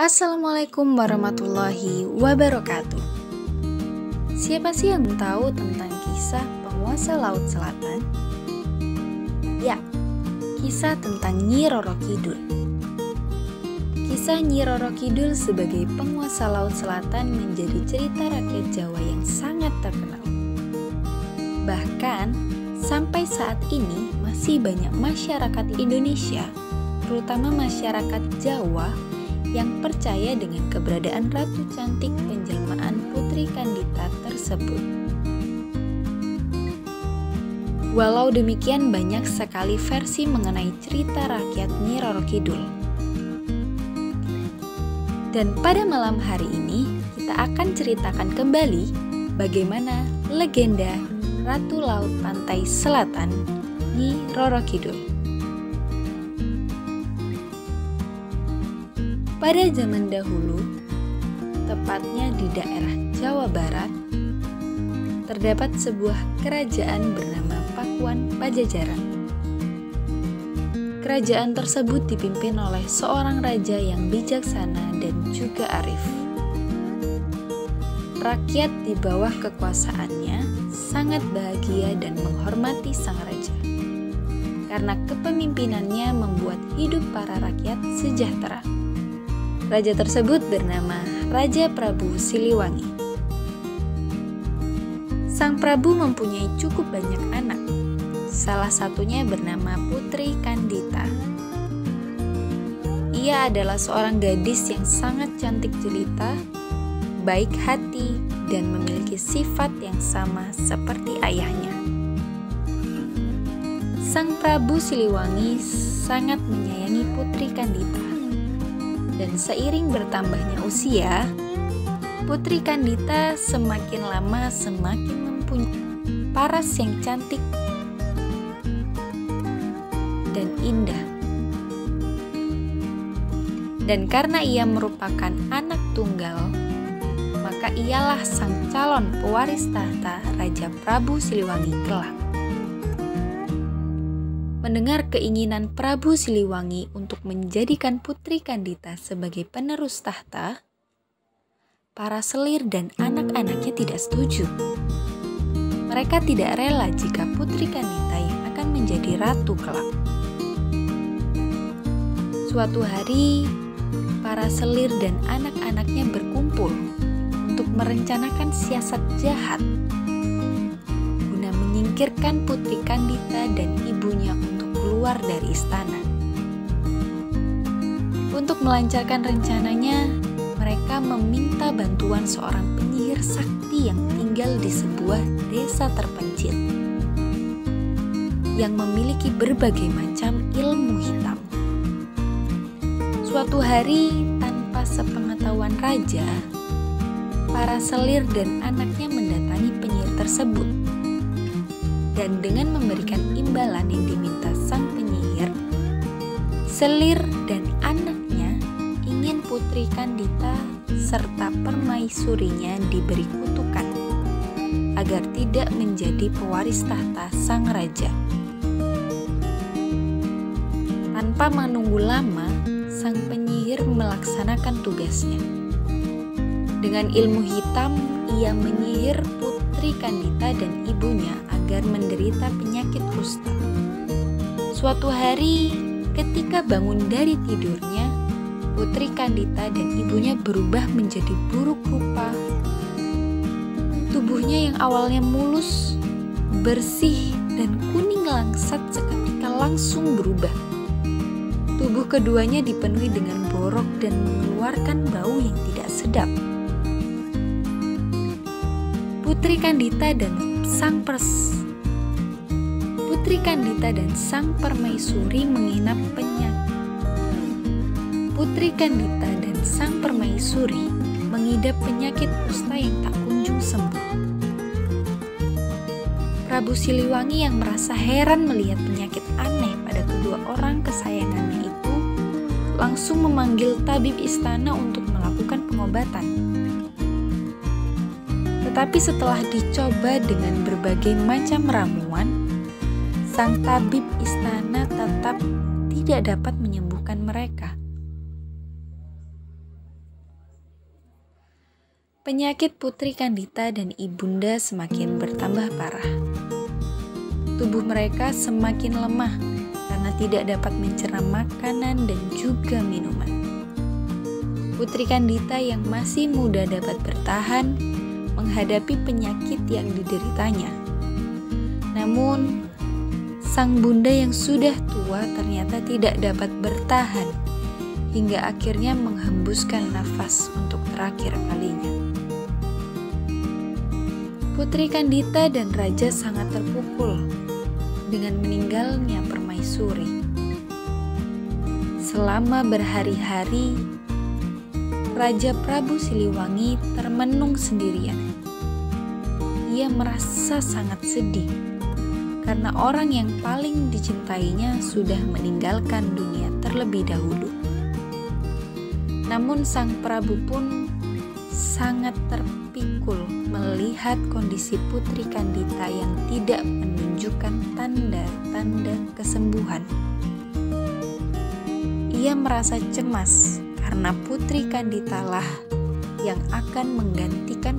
Assalamualaikum warahmatullahi wabarakatuh. Siapa sih yang tahu tentang kisah penguasa Laut Selatan? Ya, kisah tentang Nyi Roro Kidul. Kisah Nyi Roro Kidul sebagai penguasa Laut Selatan menjadi cerita rakyat Jawa yang sangat terkenal. Bahkan, sampai saat ini masih banyak masyarakat Indonesia, terutama masyarakat Jawa, yang percaya dengan keberadaan Ratu Cantik penjelmaan Putri Kandita tersebut. Walau demikian, banyak sekali versi mengenai cerita rakyat Nyi Roro Kidul. Dan pada malam hari ini, kita akan ceritakan kembali bagaimana legenda Ratu Laut Pantai Selatan Nyi Roro Kidul. Pada zaman dahulu, tepatnya di daerah Jawa Barat, terdapat sebuah kerajaan bernama Pakuan Pajajaran. Kerajaan tersebut dipimpin oleh seorang raja yang bijaksana dan juga arif. Rakyat di bawah kekuasaannya sangat bahagia dan menghormati sang raja, karena kepemimpinannya membuat hidup para rakyat sejahtera. Raja tersebut bernama Raja Prabu Siliwangi. Sang Prabu mempunyai cukup banyak anak. Salah satunya bernama Putri Kandita. Ia adalah seorang gadis yang sangat cantik jelita, baik hati, dan memiliki sifat yang sama seperti ayahnya. Sang Prabu Siliwangi sangat menyayangi Putri Kandita. Dan seiring bertambahnya usia, Putri Kandita semakin lama semakin mempunyai paras yang cantik dan indah. Dan karena ia merupakan anak tunggal, maka ialah sang calon pewaris tahta Raja Prabu Siliwangi kelak. Mendengar keinginan Prabu Siliwangi untuk menjadikan Putri Kandita sebagai penerus tahta, para selir dan anak-anaknya tidak setuju. Mereka tidak rela jika Putri Kandita yang akan menjadi ratu kelak. Suatu hari, para selir dan anak-anaknya berkumpul untuk merencanakan siasat jahat guna menyingkirkan Putri Kandita dan ibunya untuk keluar dari istana. Untuk melancarkan rencananya, mereka meminta bantuan seorang penyihir sakti yang tinggal di sebuah desa terpencil yang memiliki berbagai macam ilmu hitam. Suatu hari, tanpa sepengetahuan raja, para selir dan anaknya mendatangi penyihir tersebut. Dan dengan memberikan imbalan yang diminta sang penyihir, selir dan anaknya ingin Putri Kandita serta permaisurinya diberi kutukan agar tidak menjadi pewaris tahta sang raja. Tanpa menunggu lama, sang penyihir melaksanakan tugasnya. Dengan ilmu hitam, ia menyihir Putri Kandita dan ibunya agar menderita penyakit kusta. Suatu hari, ketika bangun dari tidurnya, Putri Kandita dan ibunya berubah menjadi buruk rupa. Tubuhnya yang awalnya mulus, bersih, dan kuning langsat seketika langsung berubah. Tubuh keduanya dipenuhi dengan borok dan mengeluarkan bau yang tidak sedap. Putri Kandita dan sang permaisuri menginap penyakit. Putri Kandita dan sang permaisuri mengidap penyakit kusta yang tak kunjung sembuh. Prabu Siliwangi yang merasa heran melihat penyakit aneh pada kedua orang kesayangannya itu, langsung memanggil tabib istana untuk melakukan pengobatan. Tetapi setelah dicoba dengan berbagai macam ramuan, sang tabib istana tetap tidak dapat menyembuhkan mereka. penyakit Putri Kandita dan ibunda semakin bertambah parah. Tubuh mereka semakin lemah karena tidak dapat mencerna makanan dan juga minuman. Putri Kandita yang masih muda dapat bertahan menghadapi penyakit yang dideritanya. Namun, sang bunda yang sudah tua ternyata tidak dapat bertahan hingga akhirnya menghembuskan nafas untuk terakhir kalinya. Putri Kandita dan raja sangat terpukul dengan meninggalnya permaisuri. Selama berhari-hari, Raja Prabu Siliwangi termenung sendirian. Ia merasa sangat sedih karena orang yang paling dicintainya sudah meninggalkan dunia terlebih dahulu. Namun sang Prabu pun sangat terpikul melihat kondisi Putri Kandita yang tidak menunjukkan tanda-tanda kesembuhan. Ia merasa cemas karena Putri Kandita lah yang akan menggantikan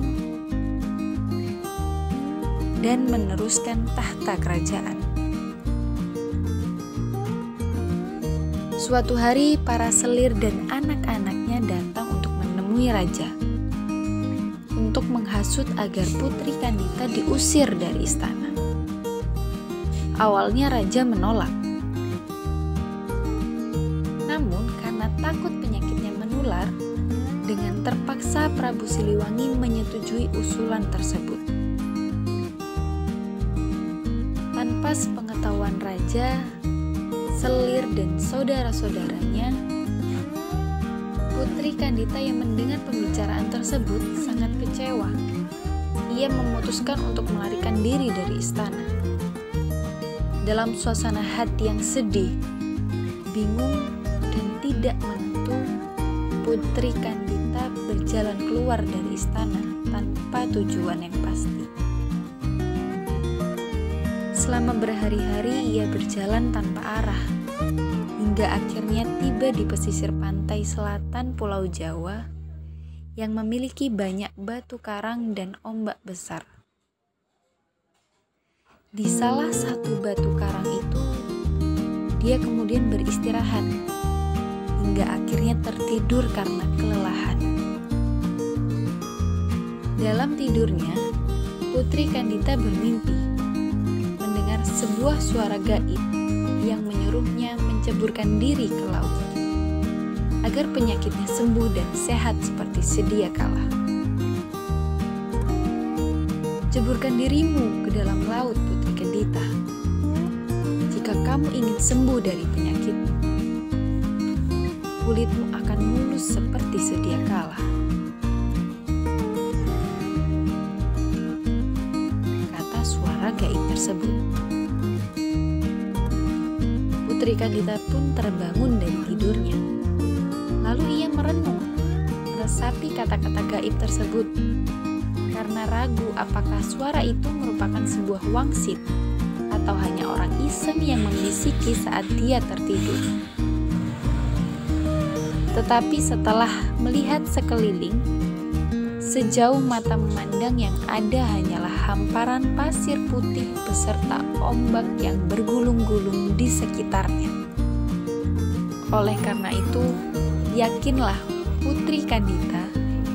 dan meneruskan tahta kerajaan. Suatu hari para selir dan anak-anaknya datang untuk menemui raja untuk menghasut agar Putri Kandita diusir dari istana. Awalnya raja menolak. Namun karena takut penyakitnya menular, dengan terpaksa Prabu Siliwangi menyetujui usulan tersebut. Tanpa sepengetahuan raja, selir dan saudara-saudaranya, Putri Kandita yang mendengar pembicaraan tersebut sangat kecewa. Ia memutuskan untuk melarikan diri dari istana. Dalam suasana hati yang sedih, bingung, dan tidak menentu, Putri Kandita berjalan keluar dari istana tanpa tujuan yang pasti. Selama berhari-hari ia berjalan tanpa arah, hingga akhirnya tiba di pesisir pantai selatan Pulau Jawa yang memiliki banyak batu karang dan ombak besar. Di salah satu batu karang itu, dia kemudian beristirahat, hingga akhirnya tertidur karena kelelahan. Dalam tidurnya, Putri Kandita bermimpi mendengar sebuah suara gaib yang menyuruhnya menceburkan diri ke laut agar penyakitnya sembuh dan sehat seperti sedia kala. Ceburkan dirimu ke dalam laut, Putri Kandita, jika kamu ingin sembuh dari penyakitmu. Kulitmu akan mulus seperti sedia kala. Kata suara gaib tersebut. Putri Kandita pun terbangun dari tidurnya. Lalu ia merenung, meresapi kata-kata gaib tersebut, karena ragu apakah suara itu merupakan sebuah wangsit atau hanya orang iseng yang membisiki saat dia tertidur. Tetapi setelah melihat sekeliling, sejauh mata memandang yang ada hanyalah hamparan pasir putih beserta ombak yang bergulung-gulung di sekitarnya. Oleh karena itu, yakinlah Putri Kandita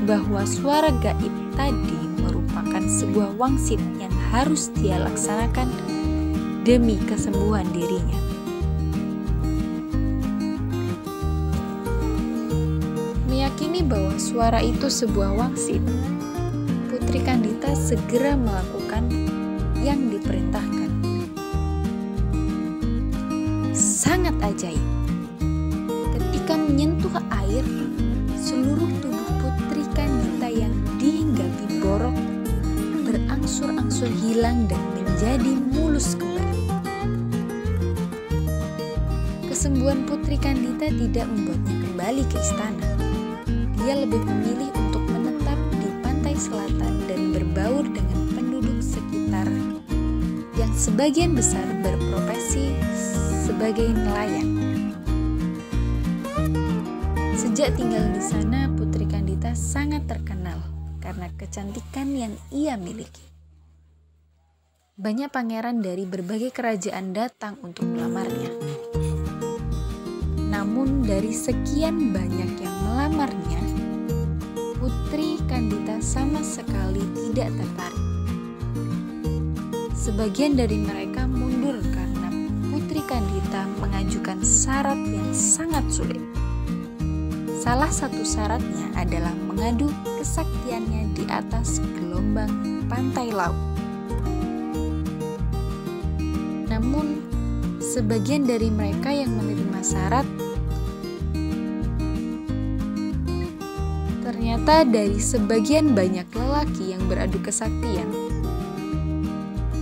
bahwa suara gaib tadi merupakan sebuah wangsit yang harus dia laksanakan demi kesembuhan dirinya. Meyakini bahwa suara itu sebuah wangsit, Putri Kandita segera melakukan yang diperintahkan. Sangat ajaib. Ketika menyentuh air, seluruh tubuh Putri Kandita yang dihinggapi borok berangsur-angsur hilang dan menjadi mulus kembali. Kesembuhan Putri Kandita tidak membuatnya kembali ke istana. Dia lebih memilih untuk menetap di pantai selatan dan berbaur dengan penduduk sekitar yang sebagian besar berprofesi sebagai nelayan. Sejak tinggal di sana, Putri Kandita sangat terkenal karena karena kecantikan yang ia miliki. Banyak pangeran dari berbagai kerajaan datang untuk melamarnya. Namun dari sekian banyak yang melamarnya, Putri Kandita sama sekali tidak tertarik. Sebagian dari mereka mundur karena Putri Kandita mengajukan syarat yang sangat sulit. Salah satu syaratnya adalah mengadu kesaktiannya di atas gelombang pantai laut. Namun, sebagian dari mereka yang menerima syarat ternyata dari sebagian banyak lelaki yang beradu kesaktian,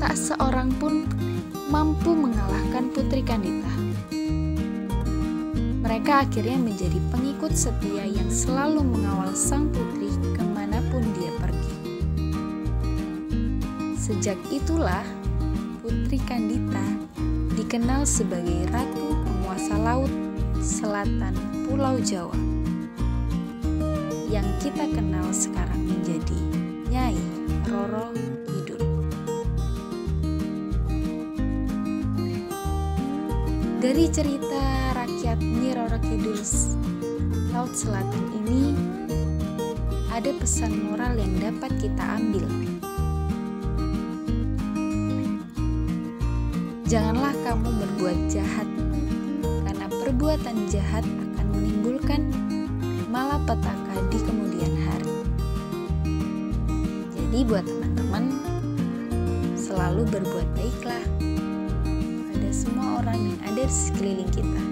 tak seorang pun mampu mengalahkan Putri Kandita. Mereka akhirnya menjadi pengikut setia yang selalu mengawal sang putri kemanapun dia pergi. Sejak itulah Putri Kandita dikenal sebagai Ratu Penguasa Laut Selatan Pulau Jawa, yang kita kenal sekarang menjadi Nyai Roro Kidul. Dari cerita rakyat Nyi Roro Kidul Laut Selatan ini, ada pesan moral yang dapat kita ambil. Janganlah kamu berbuat jahat, karena perbuatan jahat akan menimbulkan malapetaka di kemudian hari. Jadi buat teman-teman, selalu berbuat baiklah pada semua orang yang ada di sekeliling kita.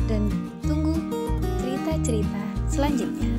Dan tunggu cerita-cerita selanjutnya.